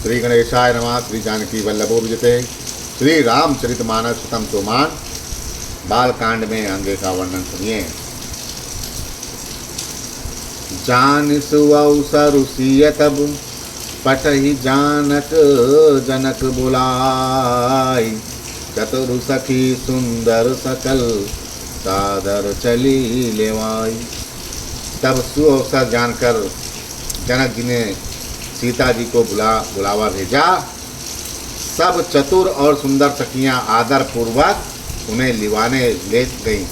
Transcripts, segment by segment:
श्री गणेशाय नमः। श्री जानकी वल्लभो विजते। श्री रामचरितमानस सुतम सोमान बालकांड में अंगे का वर्णन सुनिए। जान सुअवसरु सिय तब पठहि जानक जनक बुलाई। चतुर सखी सुंदर सकल सादर चली लेवाई। तब सुअवसर जानकर जनक जी ने सीता जी को बुलावा भेजा। सब चतुर और सुंदर सखियां आदर पूर्वक उन्हें लिवाने ले गईं।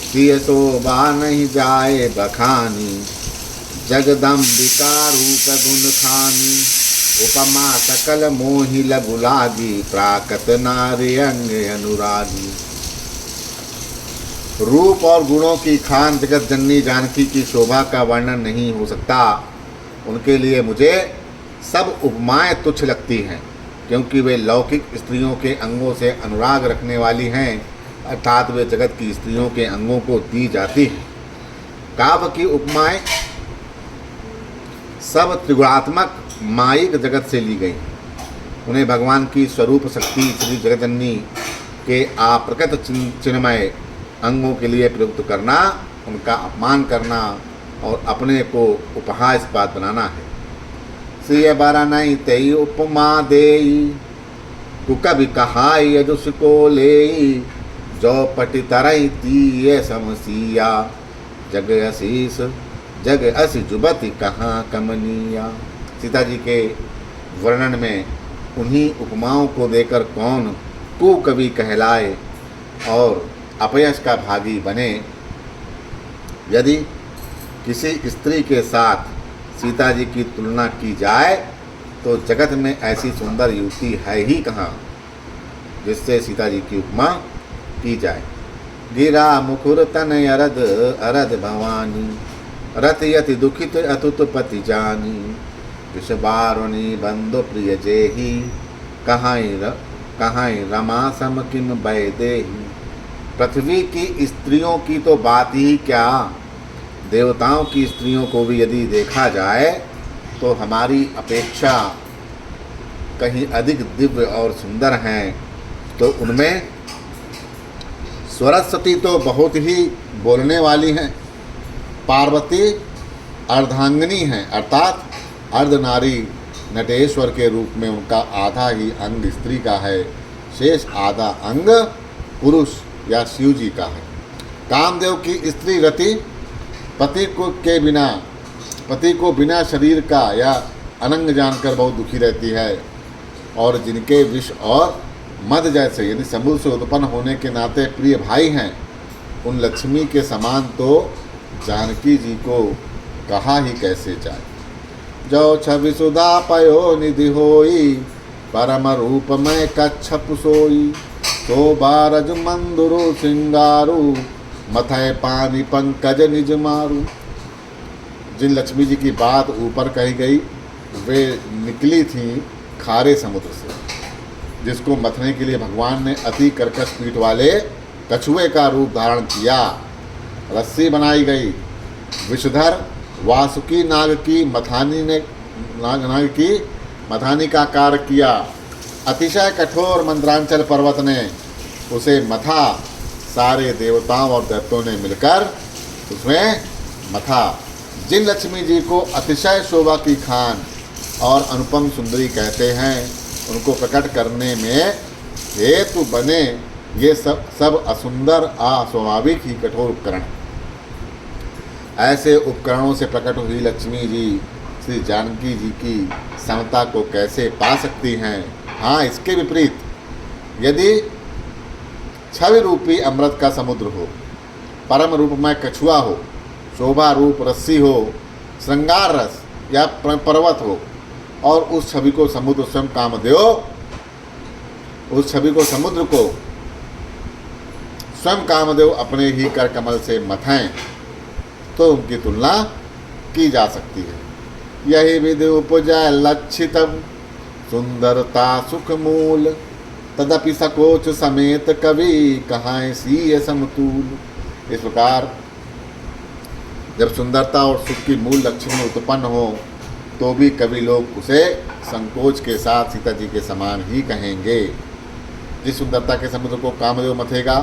सिय शोभा नहीं जाए बखानी, जगदम्बिका रूप गुण खानी। उपमा सकल मोहि लघु लागी, प्राकत नारी अंग अनुरागी। रूप और गुणों की खान जगत जननी जानकी की शोभा का वर्णन नहीं हो सकता। उनके लिए मुझे सब उपमाएं तुच्छ लगती हैं, क्योंकि वे लौकिक स्त्रियों के अंगों से अनुराग रखने वाली हैं, अर्थात वे जगत की स्त्रियों के अंगों को दी जाती हैं। काव्य की उपमाएं सब त्रिगुणात्मक मायिक जगत से ली गई। उन्हें भगवान की स्वरूप शक्ति श्री जगतजननी के अप्रकट चिन्मय अंगों के लिए प्रयुक्त करना, उनका अपमान करना और अपने को उपहास्पद बनाना है। सिय बर नहीं तई उपमा देई, कुकबि कहाई यजुष को लेई। जो पटि तरई तीय समसिया, जग असीस जग अस जुबति कहाँ कमनिया। सीता जी के वर्णन में उन्हीं उपमाओं को देकर कौन कुकवि कहलाए और अपयश का भागी बने। यदि किसी स्त्री के साथ सीता जी की तुलना की जाए तो जगत में ऐसी सुंदर युवती है ही कहाँ जिससे सीता जी की उपमा की जाए। गिरा मुखुर तन अरद अरद भवानी, रत यति दुखित अतुत पति जानी। विषबारुणी बंधु प्रिय जेही, कहाई रमा सम किम भय देही। पृथ्वी की स्त्रियों की तो बात ही क्या, देवताओं की स्त्रियों को भी यदि देखा जाए तो हमारी अपेक्षा कहीं अधिक दिव्य और सुंदर हैं। तो उनमें सरस्वती तो बहुत ही बोलने वाली हैं। पार्वती अर्धांगिनी हैं, अर्थात अर्धनारी नटेश्वर के रूप में उनका आधा ही अंग स्त्री का है, शेष आधा अंग पुरुष या शिव जी का है। कामदेव की स्त्री रति पति को बिना शरीर का या अनंग जानकर बहुत दुखी रहती है, और जिनके विष और मद जैसे यदि समुद्र से उत्पन्न होने के नाते प्रिय भाई हैं, उन लक्ष्मी के समान तो जानकी जी को कहा ही कैसे जाए। जो छवि सुधा पयो निधि होई, परम रूप में कच्छप सोई। शोभा रज मंदुरु सिंगारू, मथय पानी पंकज निज मारू। जिन लक्ष्मी जी की बात ऊपर कही गई वे निकली थीं खारे समुद्र से, जिसको मथने के लिए भगवान ने अति कर्कश पीठ वाले कछुए का रूप धारण किया। रस्सी बनाई गई। विषधर वासुकी नाग की मथानी का कार्य किया। अतिशय कठोर मंद्रांचल पर्वत ने उसे मथा। सारे देवताओं और दैत्यों ने मिलकर उसमें मथा। जिन लक्ष्मी जी को अतिशय शोभा की खान और अनुपम सुंदरी कहते हैं, उनको प्रकट करने में हेतु बने ये सब असुंदर अस्वाभाविक ही कठोर उपकरण। ऐसे उपकरणों से प्रकट हुई लक्ष्मी जी श्री जानकी जी की समता को कैसे पा सकती हैं। हाँ, इसके विपरीत यदि छवि रूपी अमृत का समुद्र हो, परम रूप में कछुआ हो, शोभा रूप रस्सी हो, श्रृंगार रस या पर्वत हो, और उस छवि को समुद्र स्वयं कामदेव स्वयं कामदेव अपने ही कर कमल से मथें, तो उनकी तुलना की जा सकती है। यही विधि उपजय लक्षितम, सुंदरता सुख मूल। तदपि सकोच समेत कवि, कहाँ सीय समतूल। इस प्रकार जब सुंदरता और सुख की मूल लक्ष्मी उत्पन्न हो तो भी कवि लोग उसे संकोच के साथ सीता जी के समान ही कहेंगे। जिस सुंदरता के समुद्र को कामदेव मथेगा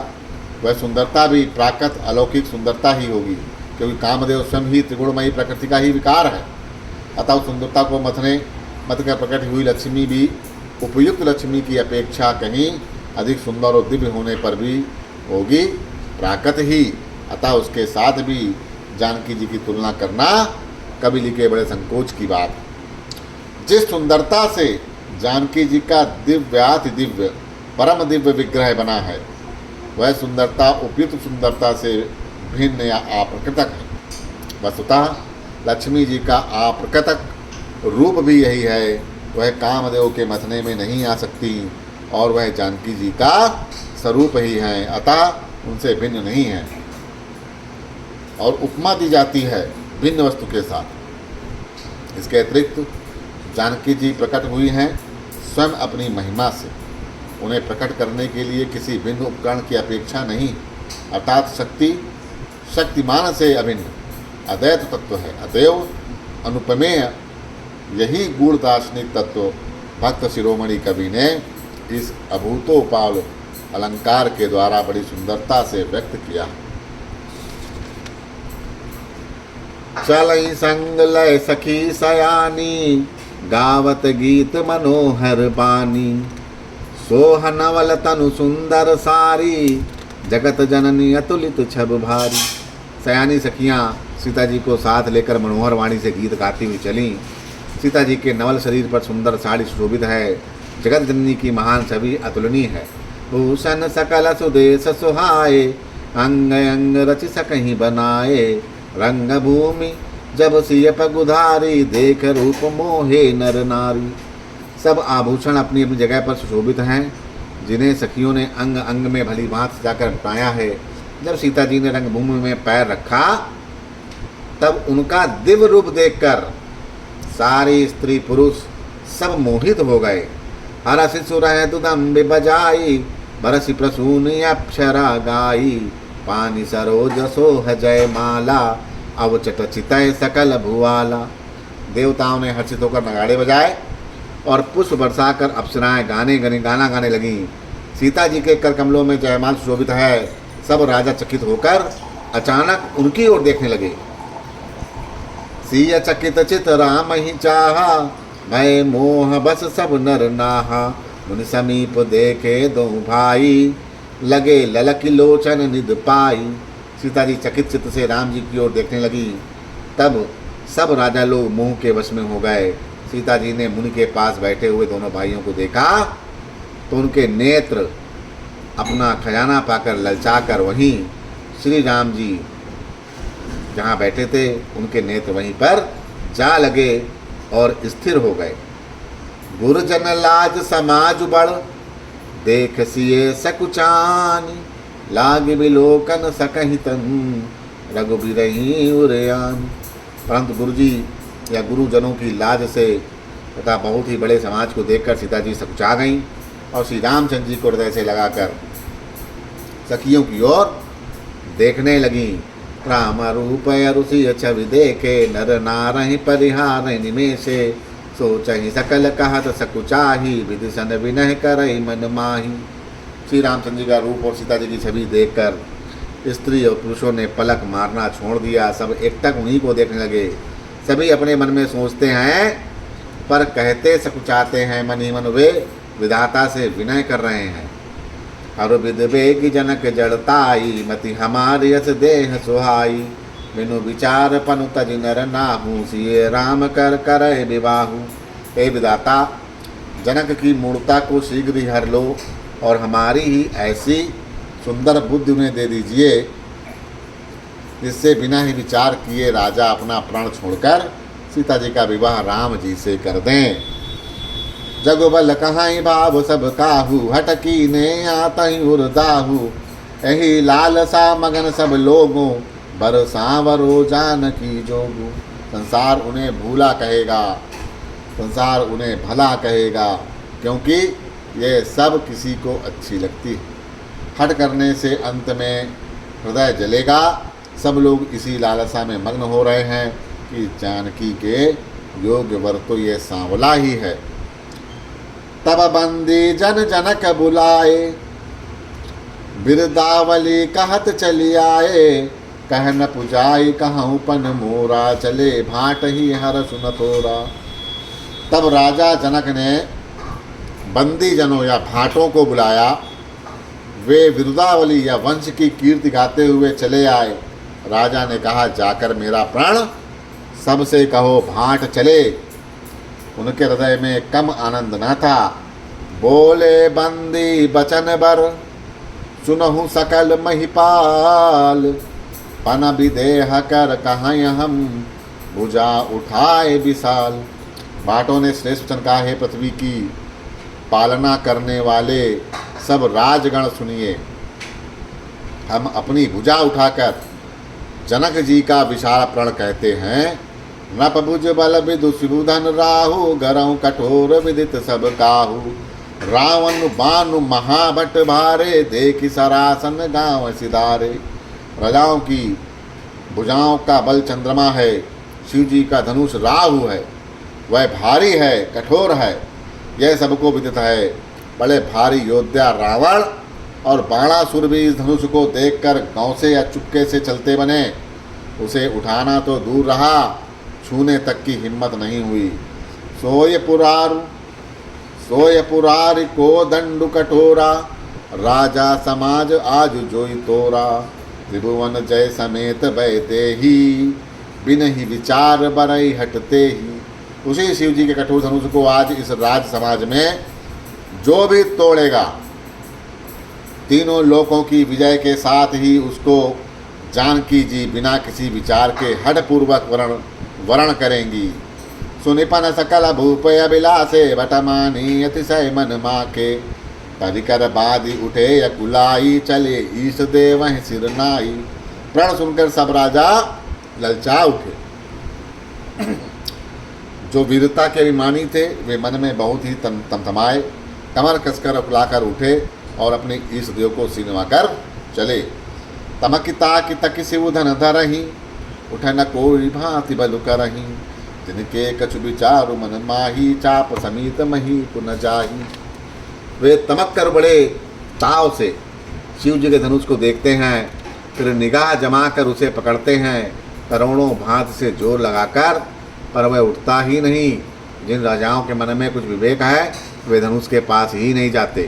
वह सुंदरता भी प्राकृत अलौकिक सुंदरता ही होगी, क्योंकि कामदेव स्वयं ही त्रिगुणमयी प्रकृति का ही विकार है। अतः उस सुंदरता को मत कर प्रकट हुई लक्ष्मी भी उपयुक्त लक्ष्मी की अपेक्षा कहीं अधिक सुंदर और दिव्य होने पर भी होगी प्राकृत ही। अतः उसके साथ भी जानकी जी की तुलना करना कबीली के बड़े संकोच की बात। जिस सुंदरता से जानकी जी का दिव्याति दिव्य परम दिव्य विग्रह बना है, वह सुंदरता उपयुक्त सुंदरता से भिन्न या अप्रकृतक है। वस्तुतः लक्ष्मी जी का अप्रकृतक रूप भी यही है, वह कामदेव के मथने में नहीं आ सकती और वह जानकी जी का स्वरूप ही है, अतः उनसे भिन्न नहीं है। और उपमा दी जाती है भिन्न वस्तु के साथ। इसके अतिरिक्त जानकी जी प्रकट हुई हैं स्वयं अपनी महिमा से। उन्हें प्रकट करने के लिए किसी भिन्न उपकरण की अपेक्षा नहीं, अर्थात शक्तिमान से अभिन्न अद्वैत तत्व है। अतएव अनुपमेय यही गूढ़ दार्शनिक तत्व भक्त शिरोमणि कवि ने इस अभूतोपाल अलंकार के द्वारा बड़ी सुंदरता से व्यक्त किया। चलई संग लय सखी सयानी, गावत गीत मनोहर बानी। सोह नवल तनु सुंदर सारी, जगत जननी अतुलित छब भारी। सयानी सखियाँ सीता जी को साथ लेकर मनोहर वाणी से गीत गाती हुई चलीं। सीता जी के नवल शरीर पर सुंदर साड़ी सुशोभित है। जगत जननी की महान छवि अतुलनीय है। भूषण सकल सुदेश सुहाए, अंग अंग रच सकहीं बनाए। रंग भूमि जब सिय पगुधारी, देख रूप मोहे नर नारी। सब आभूषण अपनी अपनी जगह पर सुशोभित हैं, जिन्हें सखियों ने अंग अंग में भली भांति सजाकर बताया है। जब सीता जी ने रंगभूमि में पैर रखा तब उनका दिव्य रूप देखकर सारे स्त्री पुरुष सब मोहित हो गए। हरसि सुरह दुदम्बि बजाई, बरसि प्रसूनि अप्सरा गाई। पानी सरोज सोह जय माला, अवचट चितय सकल भुआला। देवताओं ने हर्षित होकर नगाड़े बजाए और पुष्प बरसाकर अप्सराएं गाना गाने लगीं। सीता जी के कर कमलों में जयमाल सुशोभित है। सब राजा चकित होकर अचानक उनकी ओर देखने लगे। सिय चकित चित राम ही चाहा, भय मोह बस सब नर नाहा। मुनि समीप देखे दो भाई, लगे ललकी लोचन निध पाई। सीता जी चकित चित्त से राम जी की ओर देखने लगी। तब सब राजा लोग मोह के वश में हो गए। सीता जी ने मुनि के पास बैठे हुए दोनों भाइयों को देखा तो उनके नेत्र अपना खजाना पाकर ललचाकर वहीं श्री राम जी जहाँ बैठे थे उनके नेत्र वहीं पर जा लगे और स्थिर हो गए। गुरुजन लाज समाज बड़, देख सिए सकुचानी। लाग बिलोकन सकहि तन, रघुबीरहि उरयान। परंतु गुरुजी या गुरुजनों की लाज से तथा बहुत ही बड़े समाज को देखकर सीता जी सकुचा गईं और श्री रामचंद्र जी को हृदय से लगाकर सखियों की ओर देखने लगीं। राम रूप अरुषि छवि देखे, नर नारहि परिहार निमेषे। सोचहि सकल कहत सकुचाही, विदिशन विनह करहि मन माही। श्री रामचंद्र जी का रूप और सीता जी की छवि देखकर स्त्री और पुरुषों ने पलक मारना छोड़ दिया। सब एकटक उन्हीं को देखने लगे। सभी अपने मन में सोचते हैं पर कहते सकुचाते हैं। मन ही मन वे विधाता से विनय कर रहे हैं। हर विद बेग जनक जड़ताई, मति हमारी यस देह सुहाई। बिनु विचार पनु तज नर नाहू, सिए राम कर करे विवाहू। हे विधाता, जनक की मूर्ता को शीघ्र ही हर लो और हमारी ही ऐसी सुंदर बुद्धि उन्हें दे दीजिए जिससे बिना ही विचार किए राजा अपना प्राण छोड़कर सीता जी का विवाह राम जी से कर दें। जगबल कहाई भाव सब काहू, हटकी ने आतहि उर्दाहू। एहि लालसा मगन सब लोगों, बरसावरो जानकी जोगू। संसार उन्हें भूला कहेगा, संसार उन्हें भला कहेगा, क्योंकि ये सब किसी को अच्छी लगती है। हट करने से अंत में हृदय जलेगा। सब लोग इसी लालसा में मग्न हो रहे हैं कि जानकी के योग्य वर तो ये सांवला ही है। तब बंदी जन जनक बुलाए, बिरदावली कहत चली आए, कह न पुजाई कहूँ पन मोरा, चले भाट ही हर सुन थोरा। तब राजा जनक ने बंदी जनों या भाटों को बुलाया। वे विरुदावली या वंश की कीर्ति गाते हुए चले आए। राजा ने कहा, जाकर मेरा प्रण सबसे कहो भाट चले। उनके हृदय में कम आनंद न था। बोले बंदी बचन बर, सुनहु सकल महिपाल, पन विदेह कर कहाँ हम, भुजा उठाए विशाल। भाटों ने श्रेष्ठ वचन कहा, हे पृथ्वी की पालना करने वाले सब राजगण सुनिए। हम अपनी भुजा उठाकर जनक जी का विशाल प्रण कहते हैं। नप भुज बल विदु सुधन राहु, गरहु कठोर विदित सब काहू। रावण बानु महाभट भारे, देखि सरासन गांव सिधारे। प्रजाओं की भुजाओं का बल चंद्रमा है, शिव जी का धनुष राहु है, वह भारी है, कठोर है, यह सबको विदित है। बड़े भारी योद्धा रावण और बाणासुर भी इस धनुष को देखकर गांव से या चुपके से चलते बने। उसे उठाना तो दूर रहा, छूने तक की हिम्मत नहीं हुई। सोय पुरार को दंडु कठोरा, राजा समाज आज जोई तोरा। त्रिभुवन जय समेत बैते ही, बिन ही विचार बरई हटते ही। उसी शिव जी के कठोर धनुष को आज इस राज समाज में जो भी तोड़ेगा, तीनों लोकों की विजय के साथ ही उसको जानकी जी बिना किसी विचार के हठपूर्वक वरण करेंगी। सुनिपन सकल भूपय अभिलाषे, बटमानी अतिशय मन माके। परिकर बादी उठे अकुलाई, चले ईश देव सिर नाई। प्रण सुनकर सब राजा ललचा उठे। जो वीरता के अभिमानी थे वे मन में बहुत ही तमतमाए, कमर कसकर अकुलाकर उठे और अपने ईश देव को सिनवाकर चले। तमकिता की तक शिव धन धरही, उठ न कोई भांति बलु करही। जिनके कछु विचारु मन माही, चाप समीत मही पुन जाही। वे तमक कर बड़े ताव से शिव जी के धनुष को देखते हैं, फिर निगाह जमा कर उसे पकड़ते हैं करोड़ों भांति से जोर लगाकर, पर वह उठता ही नहीं। जिन राजाओं के मन में कुछ विवेक है वे धनुष के पास ही नहीं जाते।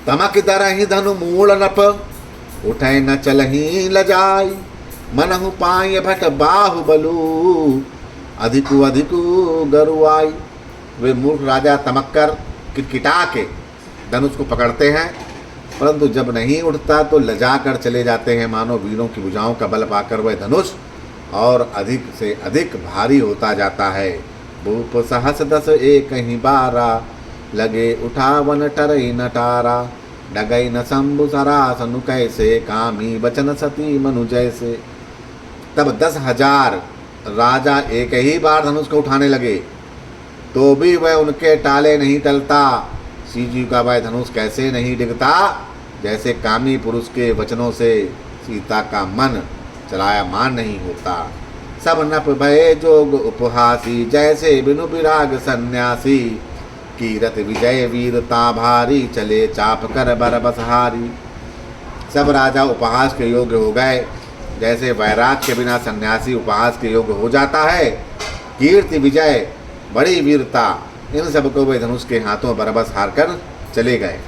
तमक दरहि धनु मूल नप, उठै न चलही लजाई। मनहु पाय भट बाहु बलू, अधिकु अधिकु गरुआई। वे मूर्ख राजा तमक कर किटकिटा के धनुष को पकड़ते हैं, परंतु जब नहीं उठता तो लजा कर चले जाते हैं, मानो वीरों की भुजाओं का बल पाकर वह धनुष और अधिक से अधिक भारी होता जाता है। भूप सहस दस एक ही बारा, लगे उठावन टरई नटारा। डगई न शंभु सरासनु कैसे, कामी बचन सती मनु जैसे। तब 10,000 राजा एक ही बार धनुष को उठाने लगे, तो भी वह उनके टाले नहीं टलता। शिव जी का वह धनुष कैसे नहीं डिगता, जैसे कामी पुरुष के वचनों से सीता का मन चलायमान नहीं होता। सब नप भय जोग उपहासी, जैसे बिनु विराग सन्यासी। कीरत विजय वीरता भारी, चले चाप कर बर बसहारी। सब राजा उपहास के योग्य हो गए, जैसे वैराग के बिना सन्यासी उपहास के योग्य हो जाता है। कीर्ति विजय बड़ी वीरता, इन सबको वे धनुष के हाथों बरबस हार कर चले गए।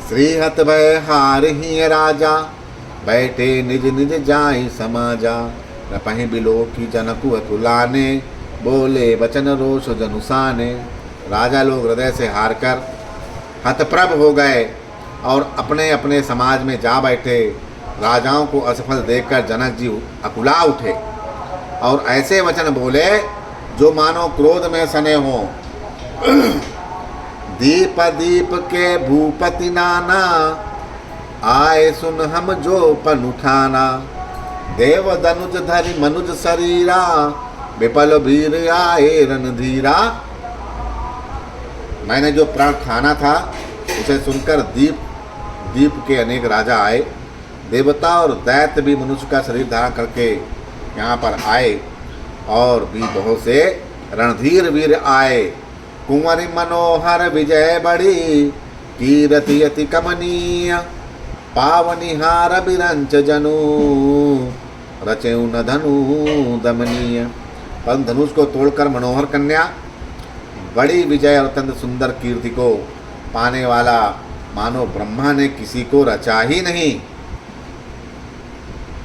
श्रीहत भय हार ही राजा, बैठे निज निज जाई समाजा। रपहि बिलो की जनकु अतुलाने, बोले वचन रोष जनुसाने। राजा लोग हृदय से हार कर हतप्रभ हो गए और अपने अपने समाज में जा बैठे। राजाओं को असफल देखकर जनक जी अकुला उठे और ऐसे वचन बोले जो मानो क्रोध में सने हों। दीप दीप के भूपति नाना, आए सुन हम जो पन उठाना। देव दनुज धरि मनुज शरीरा, विपल वीर आए रणधीरा। मैंने जो प्राण खाना था उसे सुनकर दीप के अनेक राजा आए। देवता और दैत्य भी मनुष्य का शरीर धारण करके यहाँ पर आए और भी बहुत से रणधीर वीर आए। कुंवर मनोहर विजय बड़ी, कीरति अति कमनीय, पावनिहार बिरंच जनु, रचेउ न धनु दमनीय। पर धनुष को तोड़कर मनोहर कन्या, बड़ी विजय और अत्यंत सुंदर कीर्ति को पाने वाला मानो ब्रह्मा ने किसी को रचा ही नहीं।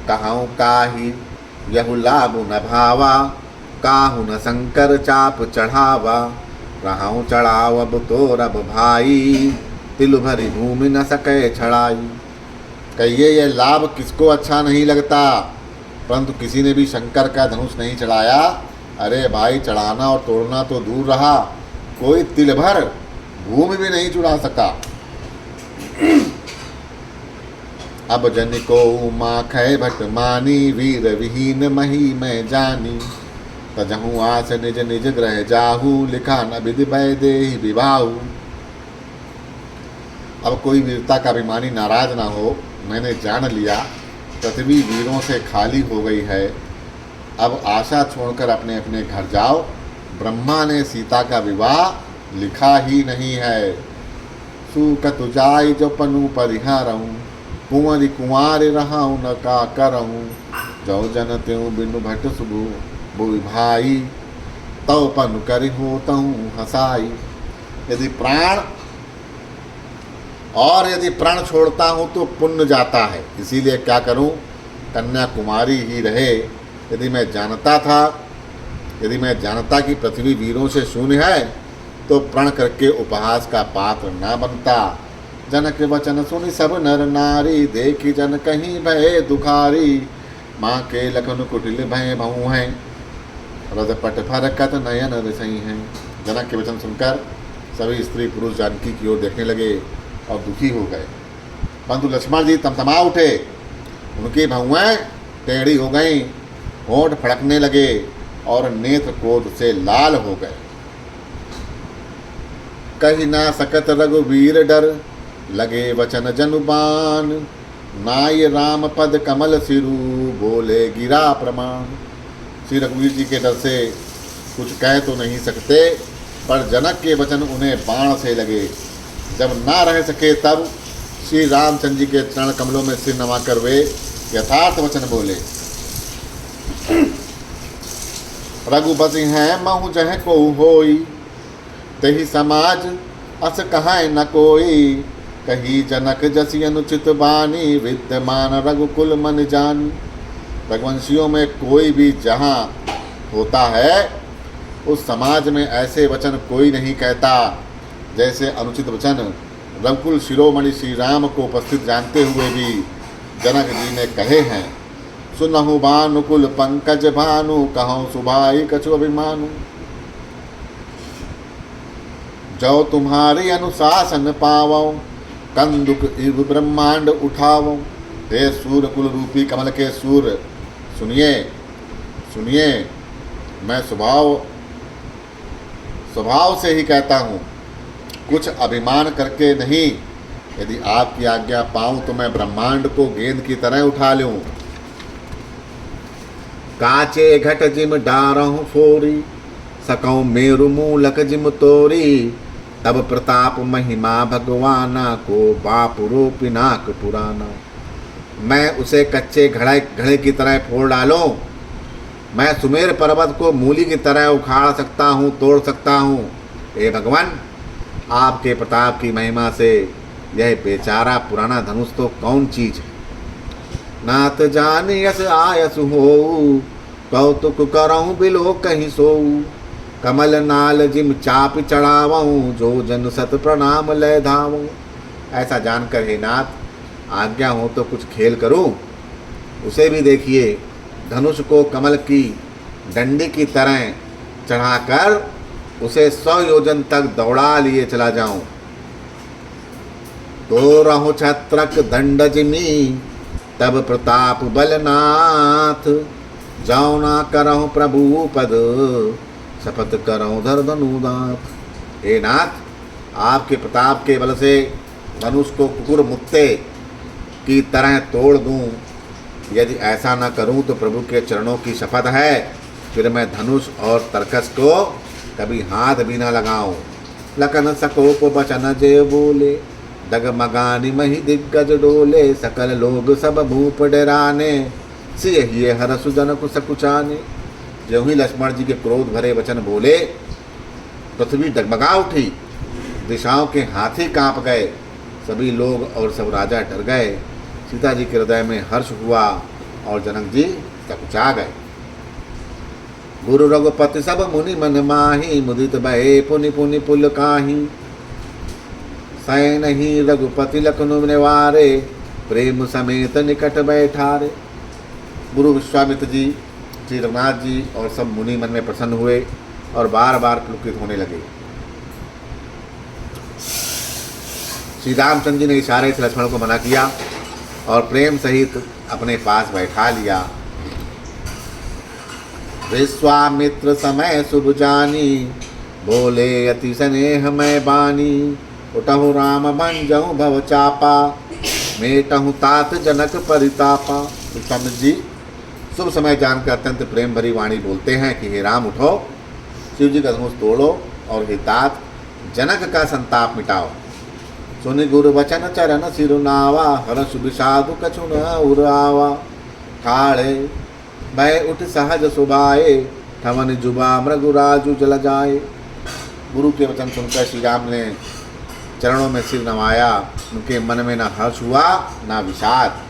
कहाऊँ काहि यहु लाभ न भावा, काहू न शंकर चाप चढ़ावा, रहाऊँ चढ़ाव अब तो रब भाई, तिल भरी भूमि न सके छड़ाई। कहिए ये लाभ किसको अच्छा नहीं लगता, परंतु किसी ने भी शंकर का धनुष नहीं चढ़ाया। अरे भाई, चढ़ाना और तोड़ना तो दूर रहा, कोई तिल भर भूमि भी नहीं चुरा सका। अब जन को माखै भट मानी, वीर विहीन मही मैं जानी, तजहूँ आस निज निज ग्रह जाहू, लिखा न विधि वैदेही विवाहु। अब कोई वीरता का अभिमानी नाराज ना हो, मैंने जान लिया पृथ्वी वीरों से खाली हो गई है। अब आशा छोड़कर अपने अपने घर जाओ, ब्रह्मा ने सीता का विवाह लिखा ही नहीं है। सुकत जाय जो पनु परिहारऊँ, कुंवरी कुंवार रहाऊँ न का करऊँ, जो जन त्यों बिनु भट सुबु बुई भाई, तव पनु करि होतऊँ हसाई। यदि प्राण छोड़ता हूँ तो पुण्य जाता है, इसीलिए क्या करूँ, कन्या कुमारी ही रहे। यदि मैं जानता कि पृथ्वी वीरों से शून्य है, तो प्रण करके उपहास का पात्र न बनता। जनक वचन सुनि सब नर नारी, देखी जन कहीं भय दुखारी, माँ के लखन कुटिल भय भऊ हैं, रजपट फरकत नयन रसई हैं। जनक के वचन सुनकर सभी स्त्री पुरुष जानकी की ओर देखने लगे और दुखी हो गए। परंतु लक्ष्मण जी तमतमा उठे, उनकी भौएं टेढ़ी हो गईं, होंठ फड़कने लगे और नेत्र क्रोध से लाल हो गए। कही ना सकत रघुवीर डर, लगे वचन जनुबान, नाय राम पद कमल सिरु, बोले गिरा प्रमाण। श्री रघुवीर जी के डर से कुछ कह तो नहीं सकते, पर जनक के वचन उन्हें बाण से लगे। जब ना रह सके तब श्री रामचंद्र जी के चरण कमलों में सिर नवाकर वे यथार्थ वचन बोले। रघुपति हैं महु जह को होई, तही समाज अस कहाँ न कोई, कही जनक जसी अनुचित बानी, विद्यमान रघुकुल मन जानी। रघुवंशियों में कोई भी जहाँ होता है, उस समाज में ऐसे वचन कोई नहीं कहता जैसे अनुचित वचन रघुकुल शिरोमणि श्री राम को उपस्थित जानते हुए भी जनक जी ने कहे हैं। सुनहु भानुकुल पंकज भानु, कहूँ सुभाई कछु अभिमानु, जो तुम्हारी अनुशासन पावो, कंदुक इव ब्रह्मांड उठावो। हे सूर्य कुल रूपी कमल के सूर्य, सुनिए सुनिए, मैं स्वभाव से ही कहता हूँ, कुछ अभिमान करके नहीं। यदि आपकी आज्ञा पाऊँ तो मैं ब्रह्मांड को गेंद की तरह उठा लूँ। काचे घट जिम डारहु फोरी, सकऊँ मेरु मूलक जिम तोरी, तब प्रताप महिमा भगवाना को, बापुरो पिनाक पुराना। मैं उसे कच्चे घड़े की तरह फोड़ डालूं, मैं सुमेर पर्वत को मूली की तरह उखाड़ सकता हूँ, तोड़ सकता हूँ। हे भगवान, आपके प्रताप की महिमा से यह बेचारा पुराना धनुष तो कौन चीज है। नाथ जान यस आयस हो, कौतुक करऊँ बिलो कहीं सोऊ, कमल नाल जिम चाप चढ़ावऊँ, जो जन सत प्रणाम लय धावऊँ। ऐसा जानकर हे नाथ, आज्ञा हो तो कुछ खेल करूं। उसे भी देखिए, धनुष को कमल की डंडी की तरह चढ़ाकर उसे 100 योजन तक दौड़ा लिए चला जाऊं। तो रहो छत्रक दंड जिमी, तब प्रताप बलनाथ, जाओ ना करहु प्रभु पद, शपथ करहु धर धनुदात। हे नाथ, आपके प्रताप के बल से धनुष को कुकुर मुत्ते की तरह तोड़ दूं। यदि ऐसा न करूं तो प्रभु के चरणों की शपथ है फिर मैं धनुष और तरकस को कभी हाथ भी न लगाऊं। लखन सकोप बचन जे बोले, डगमगानी मही दिग्गज डोले, सकल लोग सब भूप डराने, सिय हर सुजन को सकुचाने। ज्यों ही लक्ष्मण जी के क्रोध भरे वचन बोले, पृथ्वी डगमगा उठी, दिशाओं के हाथी कांप गए, सभी लोग और सब राजा डर गए। सीता जी के हृदय में हर्ष हुआ और जनक जी सकुचा गए। गुरु रघुपति सब मुनि मन माही, मुदित भये पुनि पुनि पुल काही। सैन ही रघुपति लखनु निवारे, प्रेम समेत निकट बैठारे। गुरु विश्वामित्र जी, श्री रघुनाथ जी और सब मुनि मन में प्रसन्न हुए और बार बार पुलकित होने लगे। श्री रामचंद्र जी ने इशारे से लक्ष्मण को मना किया और प्रेम सहित अपने पास बैठा लिया। विश्वामित्र समय शुभ जानी, बोले अति स्नेह मैं बानी। उठहु राम भंजहु भव चापा, मेटहु तात जनक परितापा। विश्वामित्र जी शुभ समय जानकर अत्यंत प्रेम भरी वाणी बोलते हैं कि हे राम उठो, शिव जी का धनुष तोड़ो और हे तात जनक का संताप मिटाओ। सुनि गुरु वचन चरण सिरुनावा, हर्ष विषादु कछु न उरावा। काढ़े भय उठ सहज सुभाए, ठवन जुबा मृगुराजु जल जाए। गुरु के वचन सुनकर श्री राम ने चरणों में सिर नवाया। उनके मन में न हर्ष हुआ न विषाद,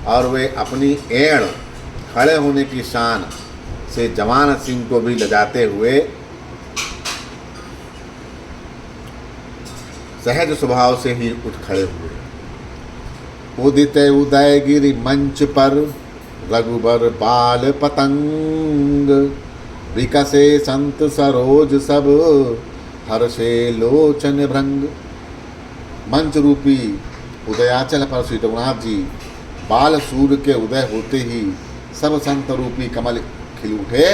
और वे अपनी एड़ खड़े होने की शान से जवान सिंह को भी लजाते हुए सहज स्वभाव से ही उठ खड़े हुए। उदित उदयगिरि मंच पर, रघुबर बाल पतंग। विकसे संत सरोज सब, हर्षे लोचन भृंग। मंच रूपी उदयाचल पर श्री रघुनाथ जी बाल सूर्य के उदय होते ही सब संत रूपी कमल खिल उठे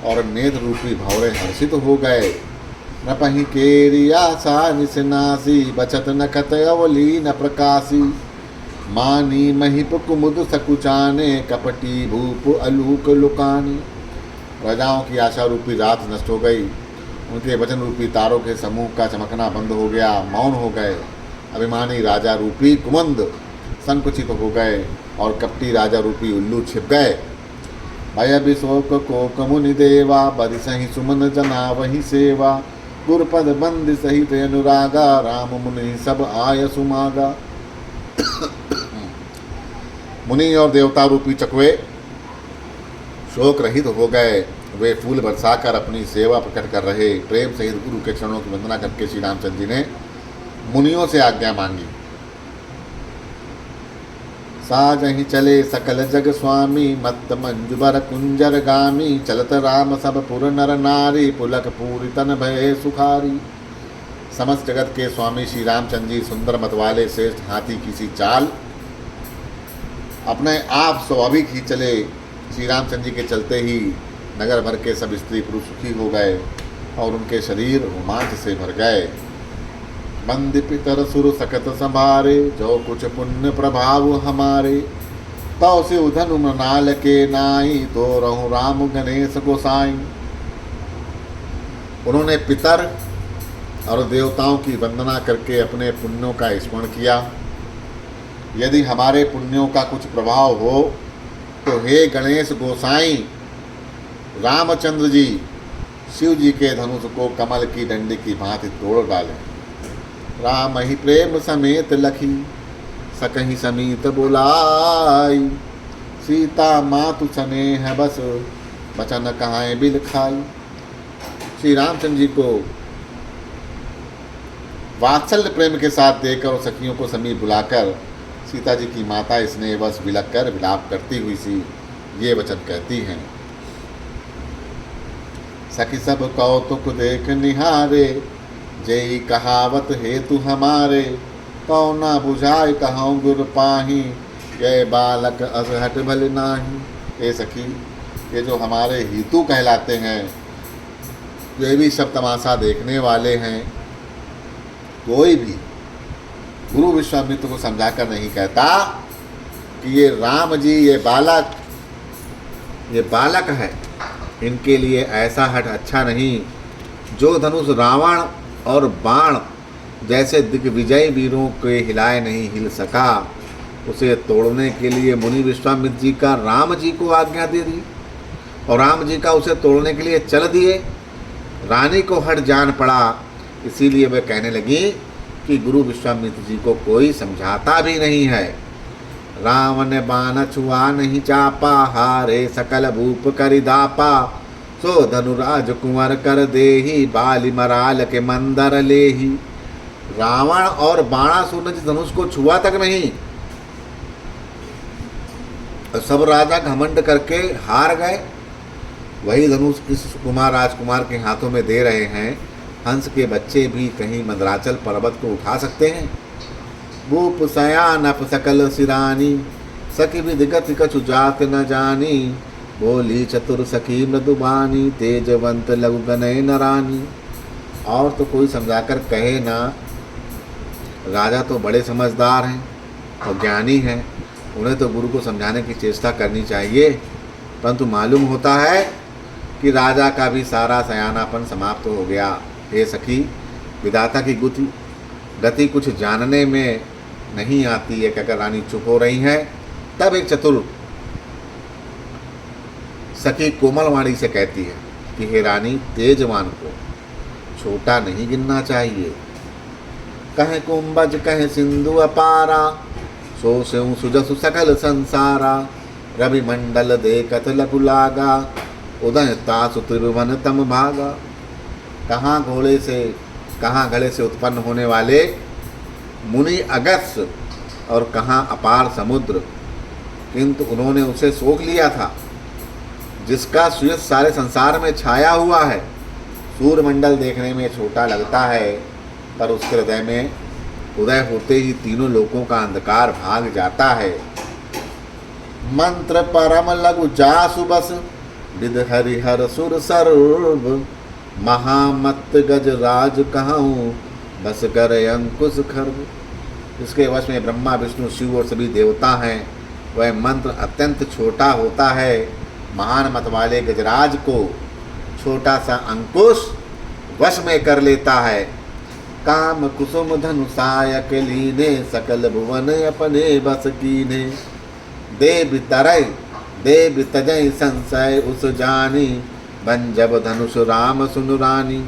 और नेत्र रूपी भौरे हर्षित हो गए। नपहि केरिया सा निसनासी, बचत नखत अवली न प्रकाशी। मानी महिप कुमुद सकुचाने, कपटी भूप अलूक लुकानी। प्रजाओं की आशा रूपी रात नष्ट हो गई, उनके वचन रूपी तारों के समूह का चमकना बंद हो गया, मौन हो गए। अभिमानी राजा रूपी कुमुद संकुचित हो गए और कपटी राजा रूपी उल्लू छिप गए। भय विशोक कोक मुनि देवा, बरिसहि सुमन जना वही सेवा। गुरुपद बंद सहित अनुरागा, राम मुनि सब आय सुमागा। मुनि और देवता रूपी चकवे शोक रहित हो गए। वे फूल बरसाकर अपनी सेवा प्रकट कर रहे। प्रेम सहित गुरु के चरणों की वंदना करके श्री रामचंद्र जी ने मुनियों से आज्ञा मांगी। साजहि चले सकल जग स्वामी, मत्त मंजुबर कुंजर गामी। चलत राम सब पुर नर नारी, पुलक पूरी तन भय सुखारी। समस्त जगत के स्वामी श्री रामचंद्र जी सुंदर मत वाले श्रेष्ठ हाथी की सी चाल अपने आप स्वाभाविक ही चले। श्री रामचंद्र जी के चलते ही नगर भर के सब स्त्री पुरुष सुखी हो गए और उनके शरीर रोमांच से भर गए। बंद पितर सुर सकत संभारे, जो कुछ पुण्य प्रभाव हमारे। तौ से उधन मृणाल के नाई, तो रहु राम गणेश गोसाई। उन्होंने पितर और देवताओं की वंदना करके अपने पुण्यों का स्मरण किया। यदि हमारे पुण्यों का कुछ प्रभाव हो तो हे गणेश गोसाई रामचंद्र जी शिव जी के धनुष को कमल की डंडी की भांति तोड़ डालें। राम ही प्रेम समेत लखी, सकहि समीत बुलाई। सीता मातु स्नेह बस, बचन कहाए बिल खाई। श्री रामचंद्र जी को वात्सल्य प्रेम के साथ देकर और सखियों को समीप बुलाकर सीता जी की माता स्नेहवश बिलक कर विलाप करती हुई सी ये वचन कहती हैं। सखी सब कौतुक देख निहारे, जय कहावत हेतु हमारे। तो ना बुझाए कहूँ गुर पाही, ये बालक असहट भल नाही। ये सखी, ये जो हमारे हेतु कहलाते हैं, ये भी सब तमाशा देखने वाले हैं। कोई भी गुरु विश्वामित्र को समझाकर नहीं कहता कि ये राम जी ये बालक है, इनके लिए ऐसा हठ अच्छा नहीं। जो धनुष रावण और बाण जैसे दिग्विजय वीरों के हिलाए नहीं हिल सका, उसे तोड़ने के लिए मुनि विश्वामित्र जी का राम जी को आज्ञा दे दी और राम जी का उसे तोड़ने के लिए चल दिए। रानी को हट जान पड़ा, इसीलिए वह कहने लगी कि गुरु विश्वामित्र जी को कोई समझाता भी नहीं है। रावण बाण छुआ नहीं चापा, हारे सकल भूप करिदापा, सो धनुराज कुंवर कर देही, बाली मराल के मंदर लेही। रावण और बाणासुर ने धनुष को छुआ तक नहीं, सब राजा घमंड करके हार गए। वही धनुष इस कुमार राजकुमार के हाथों में दे रहे हैं। हंस के बच्चे भी कहीं मंदराचल पर्वत को उठा सकते हैं। भूप सयान अप सकल सिरानी, सखी विधिगत कछु जात न जानी, बोली चतुर सखी मृदुबानी, तेजवंत लघु गनय नरानी। और तो कोई समझाकर कहे ना, राजा तो बड़े समझदार हैं और ज्ञानी हैं, उन्हें तो गुरु को समझाने की चेष्टा करनी चाहिए। परंतु मालूम होता है कि राजा का भी सारा सयानापन समाप्त हो गया। हे सखी, विधाता की गति कुछ जानने में नहीं आती है। कहकर रानी चुप हो रही है। तब एक चतुर सखी कोमल वाणी से कहती है कि हे रानी, तेजवान को छोटा नहीं गिनना चाहिए। कहे कुंभज कहे सिंधु अपारा, सो स्यों सुजसु सकल संसारा, रवि मंडल देखत लघु लागा, उदय तासु त्रिभुवन तम भागा। कहाँ घड़े से उत्पन्न होने वाले मुनि अगस्त्य और कहाँ अपार समुद्र, किंतु उन्होंने उसे सोख लिया था जिसका सुयस सारे संसार में छाया हुआ है। सूर्यमंडल देखने में छोटा लगता है, पर उसके हृदय में उदय होते ही तीनों लोकों का अंधकार भाग जाता है। मंत्र परम लघु जासु बस, विद हरिहर सुर सर्व, महामत गज राज कहूँ, बस कर अंकुश खर्व। इसके वश में ब्रह्मा विष्णु शिव और सभी देवता हैं। वह मंत्र अत्यंत छोटा होता है। महान मत वाले गजराज को छोटा सा अंकुश वश में कर लेता है। काम कुसुम धनुषायक लीने, सकल भुवन अपने बस कीने, देव तरय देव तजय संशय उस जानी, बन जब धनुष राम सुन रानी।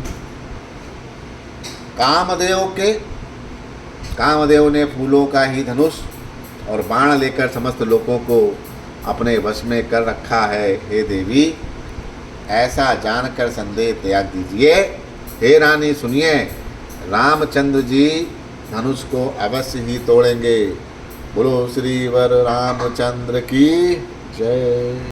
कामदेव ने फूलों का ही धनुष और बाण लेकर समस्त लोगों को अपने वश में कर रखा है। हे देवी, ऐसा जानकर संदेह त्याग दीजिए। हे रानी सुनिए, रामचंद्र जी धनुष को अवश्य ही तोड़ेंगे। बोलो श्री वर रामचंद्र की जय।